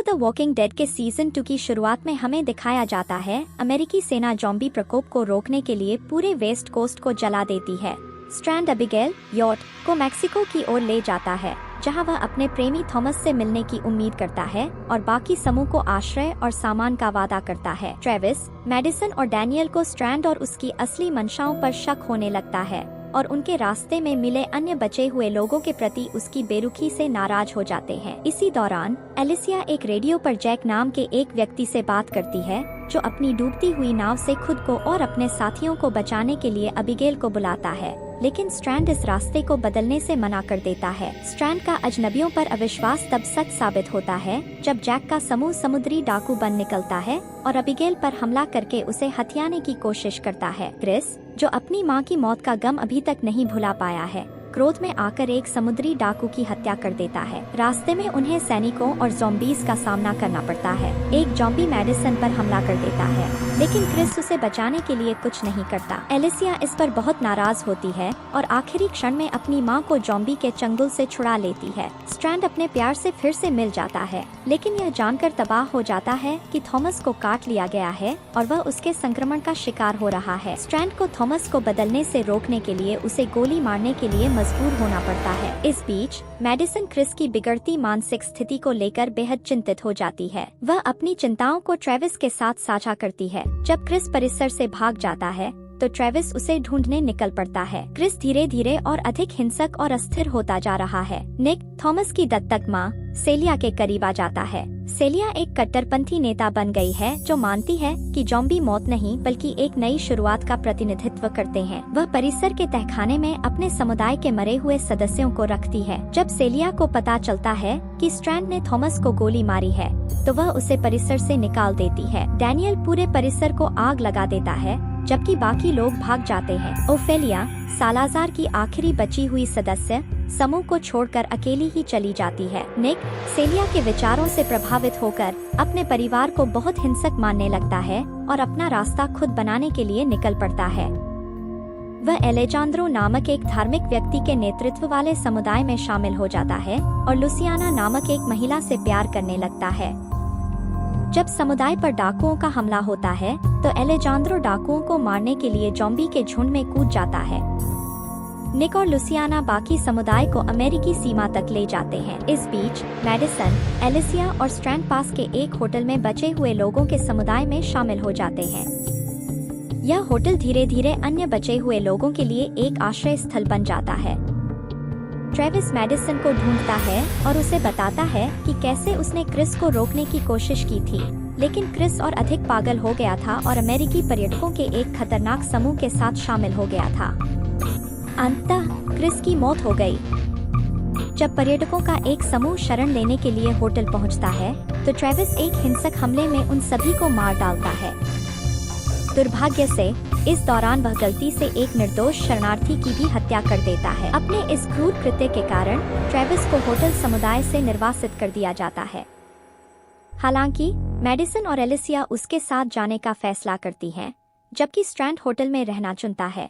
The walking dead के season 2 की शुरुआत में हमें दिखाया जाता है अमेरिकी सेना ज़ॉम्बी प्रकोप को रोकने के लिए पूरे वेस्ट कोस्ट को जला देती है। स्ट्रैंड एबिगेल यॉट को मैक्सिको की ओर ले जाता है, जहां वह अपने प्रेमी थॉमस से मिलने की उम्मीद करता है और बाकी समूह को आश्रय और सामान का वादा करता है। ट्रेविस, मैडिसन और डैनियल को स्ट्रैंड और उसकी असली मंशाओं पर शक होने लगता है और उनके रास्ते में मिले अन्य बचे हुए लोगों के प्रति उसकी बेरुखी से नाराज हो जाते हैं। इसी दौरान एलिसिया एक रेडियो पर जैक नाम के एक व्यक्ति से बात करती है, जो अपनी डूबती हुई नाव से खुद को और अपने साथियों को बचाने के लिए अबिगेल को बुलाता है, लेकिन स्ट्रैंड इस रास्ते को बदलने से मना कर देता है। स्ट्रैंड का अजनबियों पर अविश्वास तब सच साबित होता है जब जैक का समूह समुद्री डाकू बन निकलता है और अबिगेल पर हमला करके उसे हथियाने की कोशिश करता है। क्रिस, जो अपनी मां की मौत का गम अभी तक नहीं भुला पाया है, क्रोध में आकर एक समुद्री डाकू की हत्या कर देता है। रास्ते में उन्हें सैनिकों और ज़ॉम्बीज़ का सामना करना पड़ता है। एक ज़ॉम्बी मैडिसन पर हमला कर देता है, लेकिन क्रिस उसे बचाने के लिए कुछ नहीं करता। एलिसिया इस पर बहुत नाराज होती है और आखिरी क्षण में अपनी मां को ज़ॉम्बी के चंगुल से छुड़ा लेती है। स्ट्रैंड अपने प्यार से फिर से मिल जाता है, लेकिन यह जानकर तबाह हो जाता है कि थॉमस को काट लिया गया है और वह उसके संक्रमण का शिकार हो रहा है। स्ट्रैंड को थॉमस को बदलने से रोकने के लिए उसे गोली मारने के लिए मजबूर होना पड़ता है। इस बीच मैडिसन क्रिस की बिगड़ती मानसिक स्थिति को लेकर बेहद चिंतित हो जाती है। वह अपनी चिंताओं को ट्रेविस के साथ साझा करती है। जब क्रिस परिसर से भाग जाता है तो ट्रेविस उसे ढूंढने निकल पड़ता है। क्रिस धीरे धीरे और अधिक हिंसक और अस्थिर होता जा रहा है। निक, थॉमस की दत्तक मां सेलिया के करीब आ जाता है। सेलिया एक कट्टरपंथी नेता बन गई है, जो मानती है कि ज़ॉम्बी मौत नहीं बल्कि एक नई शुरुआत का प्रतिनिधित्व करते हैं। वह परिसर के तहखाने में अपने समुदाय के मरे हुए सदस्यों को रखती है। जब सेलिया को पता चलता है कि स्ट्रैंड ने थॉमस को गोली मारी है, तो वह उसे परिसर से निकाल देती है। डैनियल पूरे परिसर को आग लगा देता है, जबकि बाकी लोग भाग जाते हैं। ओफेलिया, सालाज़ार की आखिरी बची हुई सदस्य, समूह को छोड़कर अकेली ही चली जाती है। निक, सेलिया के विचारों से प्रभावित होकर अपने परिवार को बहुत हिंसक मानने लगता है और अपना रास्ता खुद बनाने के लिए निकल पड़ता है। वह एलेजांद्रो नामक एक धार्मिक व्यक्ति के नेतृत्व वाले समुदाय में शामिल हो जाता है और लुसियाना नामक एक महिला से प्यार करने लगता है। जब समुदाय पर डाकुओं का हमला होता है तो एलेजांद्रो डाकुओं को मारने के लिए ज़ॉम्बी के झुंड में कूद जाता है। निक और लुसियाना बाकी समुदाय को अमेरिकी सीमा तक ले जाते हैं। इस बीच मैडिसन, एलिसिया और स्ट्रैंड पास के एक होटल में बचे हुए लोगों के समुदाय में शामिल हो जाते हैं। यह होटल धीरे धीरे अन्य बचे हुए लोगों के लिए एक आश्रय स्थल बन जाता है। ट्रेविस मैडिसन को ढूंढता है और उसे बताता है कि कैसे उसने क्रिस को रोकने की कोशिश की थी, लेकिन क्रिस और अधिक पागल हो गया था और अमेरिकी पर्यटकों के एक खतरनाक समूह के साथ शामिल हो गया था। अंततः क्रिस की मौत हो गई। जब पर्यटकों का एक समूह शरण लेने के लिए होटल पहुंचता है, तो ट्रेविस एक हिंसक हमले में उन सभी को मार डालता है। दुर्भाग्य से इस दौरान वह गलती से एक निर्दोष शरणार्थी की भी हत्या कर देता है। अपने इस क्रूर कृत्य के कारण ट्रेविस को होटल समुदाय से निर्वासित कर दिया जाता है। हालांकि मैडिसन और एलिसिया उसके साथ जाने का फैसला करती हैं, जबकि स्ट्रैंड होटल में रहना चुनता है।